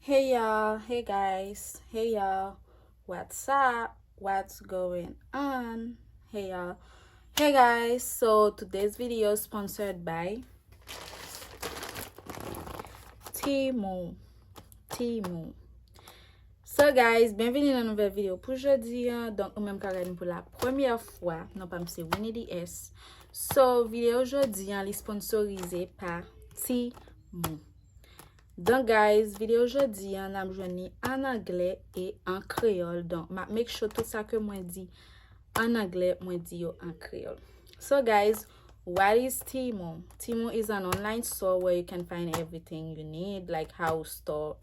Hey y'all, hey guys, hey y'all, what's up? What's going on? Hey y'all, hey guys. So today's video is sponsored by Temu. Temu. So guys, bienvenue dans une nouvelle vidéo pour aujourd'hui. Donc, ou même carrément pour la première fois, non pas c'est Winnie the S. So, vidéo aujourd'hui, elle est sponsorisée par Temu. Donc, guys, vidéo aujourd'hui, on a besoin en anglais et en créole. Donc, make sure tout ça que moi dit en anglais, moi dit en créole. So, guys, what is Temu? Temu is an online store where you can find everything you need, like house stuff,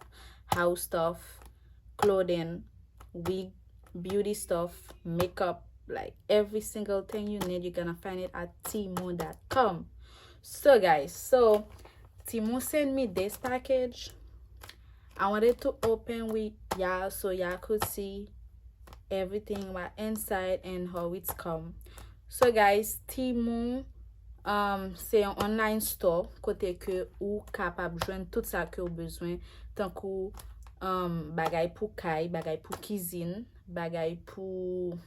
clothing, wig, beauty stuff, makeup, like every single thing you need, you're gonna find it at temu.com. So, guys, Temu sent me this package. I wanted to open with y'all so y'all could see everything what inside and how it's come. So guys, Temu c'est un online store côté que ou capable joindre tout ça que vous besoin tant que bagay pour kay, bagay pour cuisine, bagay pour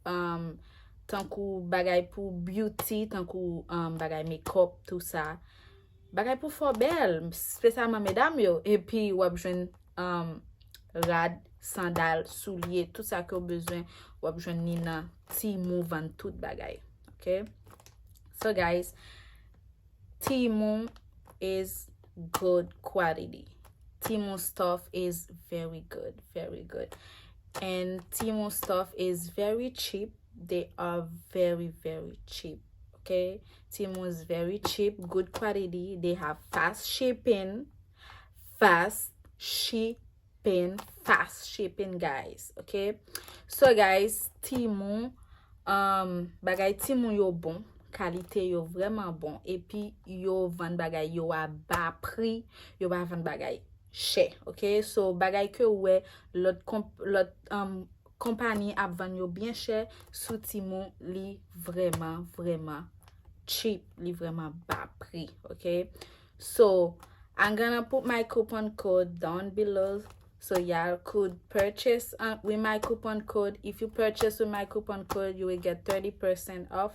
tant que bagay pour beauty, tant que bagay make-up, tout ça. Bagay pour faire belle, spécialement mesdames yo. Et puis ou besoin rad, sandal, souliers, tout ça que vous besoin, ou besoin nina Temu vend tout bagay. Okay? So guys, Temu is good quality. Temu stuff is very good, very good. And Temu stuff is very cheap. They are very, very cheap. Okay, Temu is very cheap, good quality. They have fast shipping, guys. Okay, so guys, Temu bagay Temu yo bon, qualité yo vraiment bon, et puis yo vend bagay yo a bas prix, yo ba vend bagay cher. Okay, so bagay que ouais l'autre compagnie a vend yo bien cher, sous Temu li vraiment cheap, li vraiment bas prix. Okay, so I'm gonna put my coupon code down below so y'all could purchase with my coupon code. If you purchase with my coupon code, you will get 30% off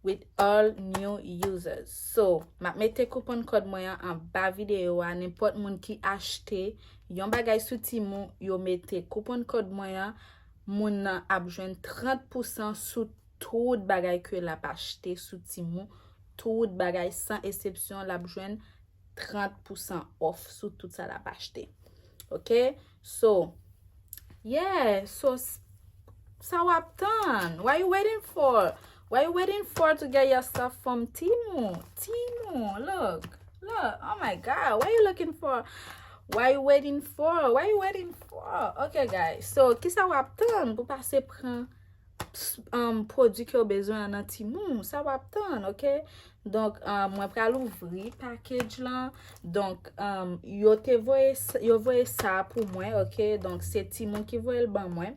with all new users. So ma mette coupon code moyen en bas vidéo à n'importe moun qui achete yon bagay sou Temu, yo mette coupon code moyen, moun nan ap jwen 30% sous tout bagay que la acheté sous Temu, tout bagay sans exception la jwen 30% off sous tout ça la acheté. Okay, so yeah, so wap done. What you waiting for? What you waiting for to get your stuff from Temu? Look, oh my god, what you looking for? What you waiting for? Okay guys, so ki sa wap done pou pase pran produit que vous besoin dans Temu, ça va attendre, OK? Donc moi pral ouvrir package là. Donc yo voye ça pour moi, OK? Donc c'est Temu qui voye le ban moi.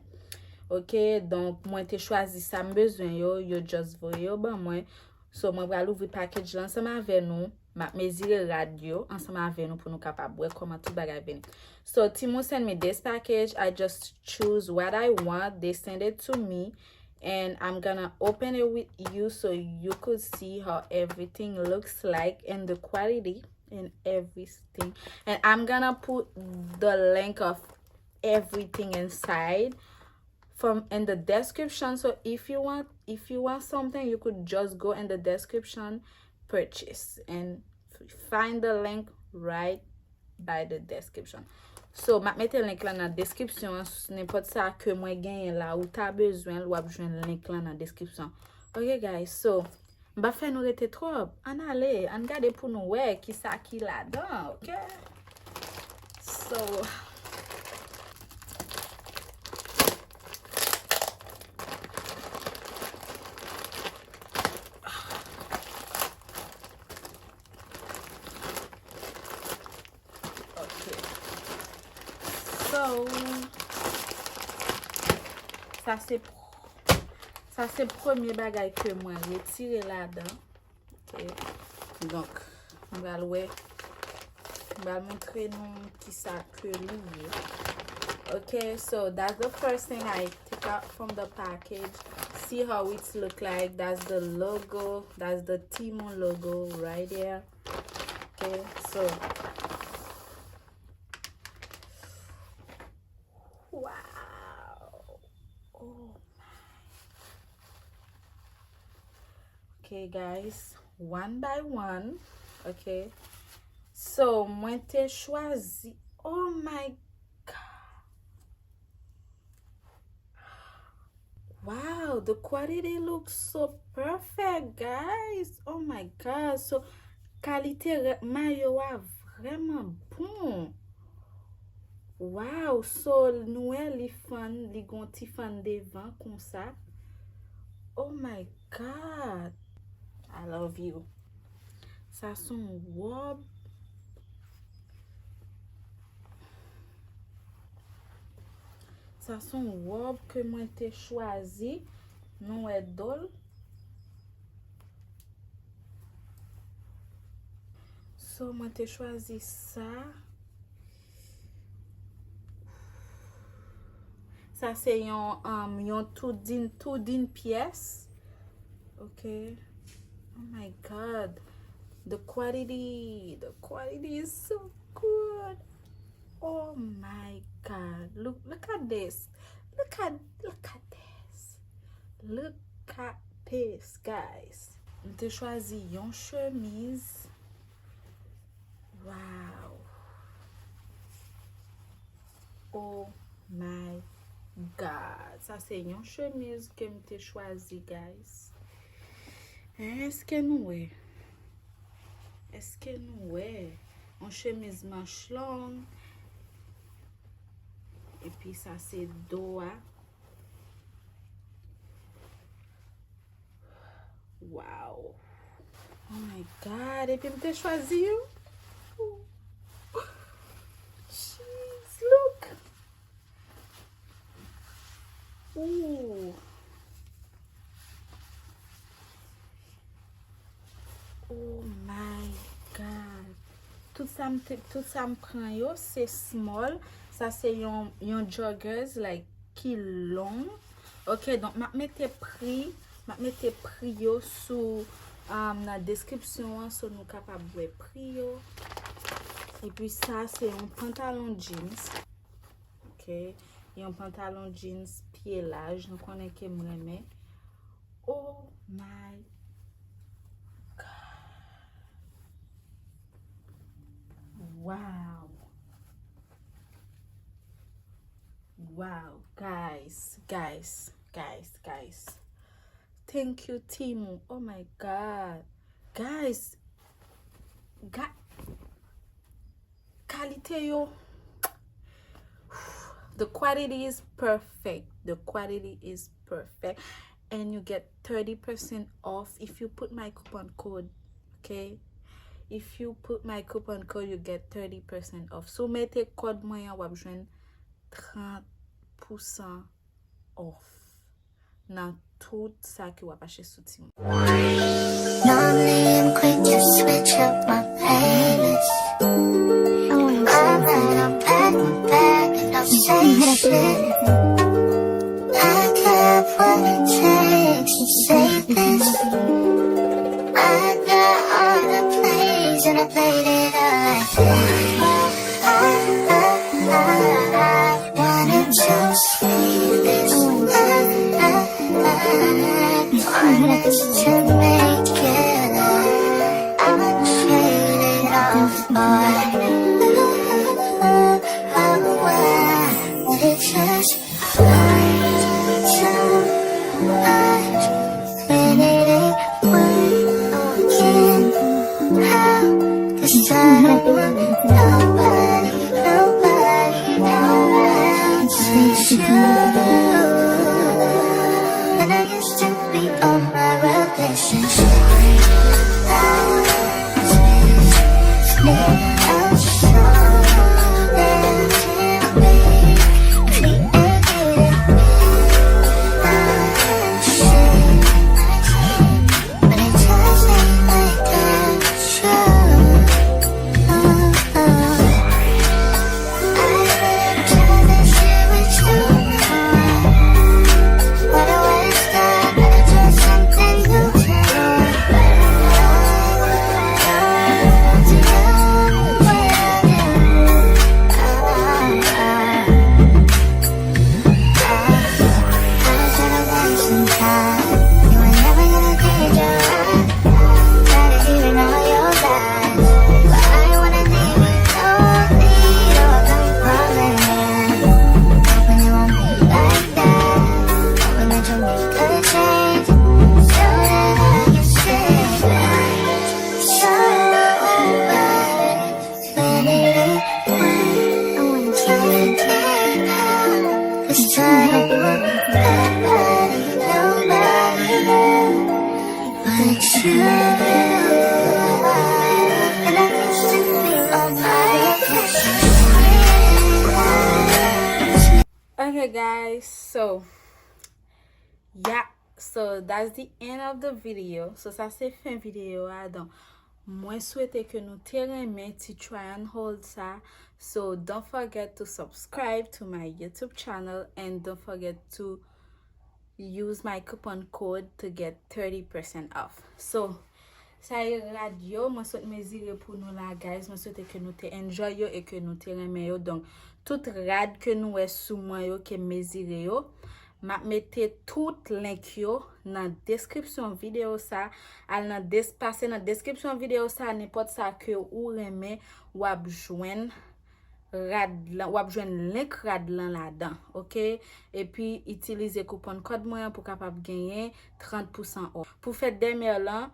OK? Donc moi te choisi ça me besoin yo just voye yo ban moi. So moi pral ouvrir package là ensemble avec nous. Ma Mezire radio ensemble avec nous pour nous capable voir comment tout bagay vient. So Temu send me this package. I just choose what I want. They send it to me. And I'm gonna open it with you so you could see how everything looks like and the quality and everything. And I'm gonna put the link of everything inside in the description. So if you want something, you could just go in the description, purchase, and find the link right by the description. So, ma mette link là dans description, n'importe ça que moi gagne là ou t'as besoin, ou joindre link là dans description. OK guys, so m'a fait nous rete trop. On aller, on garder pour nous ouais qui ça qui là-dedans, OK? So ça c'est premier bagay que moi retirer là-dedans. OK. Donc, on va louer I'll montrer nous qui ça que lié. Okay, so that's the first thing I took out from the package. See how it look like. That's the logo. That's the Temu logo right there. Okay, so wow. Oh my. Okay, guys, one by one. Okay, so moi te choisi. Oh my god. Wow, the quality looks so perfect, guys. Oh my god. So qualité maillot a vraiment bon. Wow, so nou li fan, li gon ti fan devant comme ça. Oh my god. I love you. Ça son robe. Ça son robe que moi te choisi. Non est dol. So moi te choisi ça. Ça c'est yon tout din pièce. Okay. Oh my god. The quality is so good. Oh my god. Look at this. Look at this. Look at this, guys. J'ai choisi yon chemise. Wow. Oh my god. Ça c'est yon chemise que j'ai choisi, guys. Est-ce que nous est? Est-ce que nous est? En chemise manche longue. Et puis ça c'est doa. Wow. Oh my god. Et puis j'ai choisi. Jeez, look. Ooh. Oh my god. Tout ça me prend yo, c'est small. Ça c'est yon joggers like qui long. OK, donc m'a mette prix yo sous la description so nous capable voir prix yo. Et puis ça c'est un pantalon jeans. OK, et un pantalon jeans pied large, nous connaît que m'aimer. Oh my wow. Wow, guys. Thank you, Temu. Oh my god. Guys. Qualité yo. The quality is perfect. And you get 30% off if you put my coupon code. Okay? If you put my coupon code, you get 30% off. So mettez code moyen wap jwen 30% off. Nan tout sa ki wap ache sou Temu. Normally I'm quick to switch up my playlist. I'm back and I'll say shit. I got what it takes to say this. I got all the plays and I played it I wanted to see this. Honest to make it up. I'ma trade it off, boy. But it just hurts so much when it ain't working. How? 'Cause I don't want nobody else is you. And I used to be on my relationship. I was with me. try to want nobody, nobody but you. And I used to be on my vacation. Okay guys, so yeah, so that's the end of the video. So ça c'est fin vidéo donc moi souhaite que nous terminer to try and hold ça. So don't forget to subscribe to my YouTube channel and don't forget to use my coupon code to get 30% off. So ça y est radio, moi souhaite Mezire pour nous là guys, moi souhaite que nous te enjoy yo et que nous te remen yo. Donc tout rad que nous est sous moi yo que Mezire yo, m'a mette tout link yo dans description vidéo ça, al nan passer dans description vidéo ça n'importe ça que ou remen ou ap joindre rad lan, ou ap jwenn link rad lan là-dedans, OK? Et puis utiliser coupon code moyen pour capable gagner 30% off. Pour fête dernière là,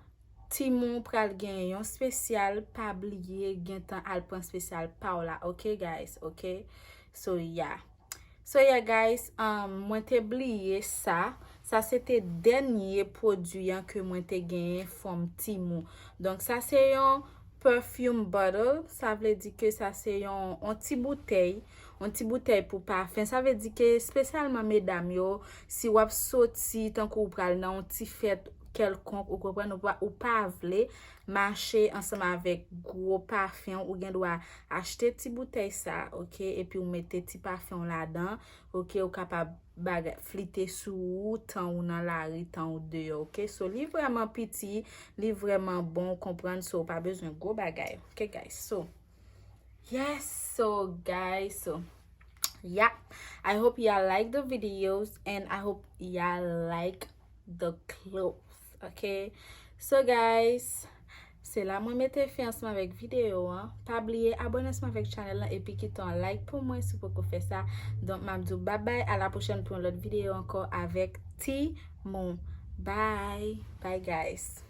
Temu pral gagner yon spécial, pas oublier gen tan al pran spécial pa ou la, OK guys, OK? So yeah. So yeah guys, moi te oublié ça c'était dernier produit que moi te gagné from Temu. Donc ça c'est yon Perfume bottle, ça veut dire que ça c'est un petit bouteille pour parfum. Ça veut dire que spécialement mesdames yo, si ou Soti tant qu'on pral nan un petit fête quelconque ou comprendre ou pas vle marcher ensemble avec gros parfum ou gen doit acheter petit bouteille ça, OK, et puis ou mettez petit parfum là-dedans, OK, ou capable fliter sous temps ou dans la rue temps ou dehors, OK. So li vraiment petit, li vraiment bon comprendre, so pas besoin gros bagay, OK guys. So yes, so guys, so yeah, I hope y'all like the videos and I hope y'all like the clothes, OK. So guys, c'est là moi mette fin ensemble avec vidéo pas oublier abonner ensemble avec channel et puis quitter un like pour moi si vous pouvez faire ça. Donc m'a dit bye bye, à la prochaine pour une autre vidéo encore avec Temu. Bye guys.